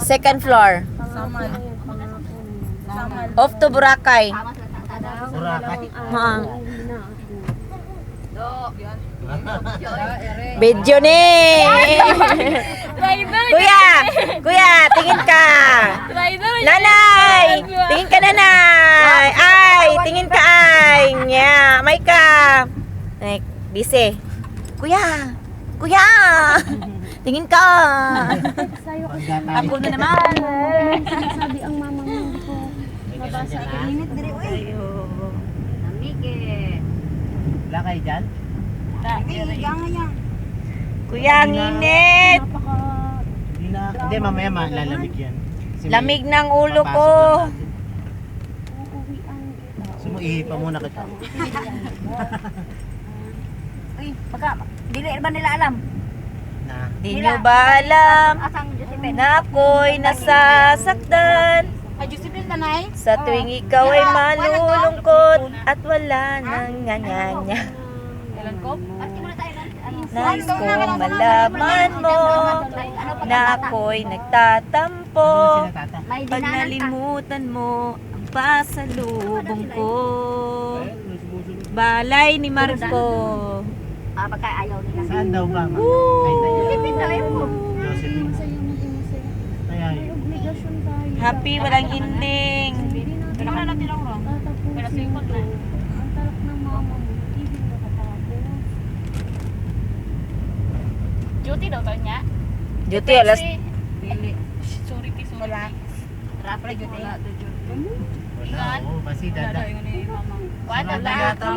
Second floor. Samal. Off to Boracay. Boracay. Ha. Video ni. Kuya, kuya, tingin ka. Nanay, tingin ka nanay. Ay, tingin ka ay. Nya, may ka. Ay, busy. Kuya, kuya. Tingin ka. Ako na naman. Sabi ang mama mo ko. Mabasa ang minute dire oy. Wala kayo dyan? Kuya, ang init. Hindi, mamaya lalamig yan. Lamig ng ulo ko. Sumuihi pa muna kita. Uy, baka dili ba nila alam? Na. Di nyo ba alam Asang Josephine? na ako'y nasasaktan sa tuwing ikaw ay malulungkot at wala nang nganya-nya. Nais kong malaman mo na ako'y nagtatampo pag nalimutan mo ang pasalubong ko. Balay ni Marco. Baka ayaw nila. Saan daw ba? Ay, Josephine daw yun mo. Josephine. Ay, ay. Happy, walang ending. Duty daw to niya. Duty, alas. Sorry, sorry. Wala. Rapper Judy. Wala, oo. Kasi dada. Wala.